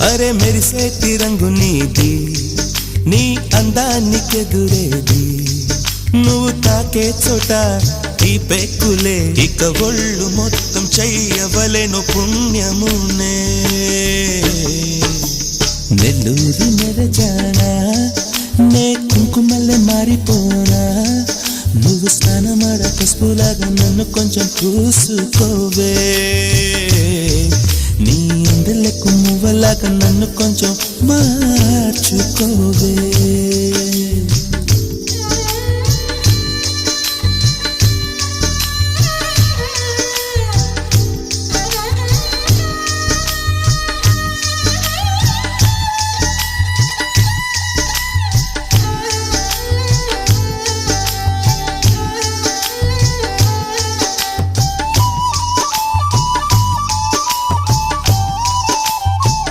అరే మెరిసేటి రంగు నీది, నీ అందానికెదురేది, నువ్వు తాకే చోట ఈ పెక్కులే, ఇక ఒళ్ళు మొత్తం చెయ్యవలెను పుణ్యమునే. నెల్లూరి నెరజానా నే కుంకుమల్లె మారిపోనా, నువ్వు స్నానమాడ పసుపులాగా నన్ను కొంచెం చూసుకోవే, నీ అందలకు మువ్వలాగా నన్ను కొంచెం మార్చుకోవే.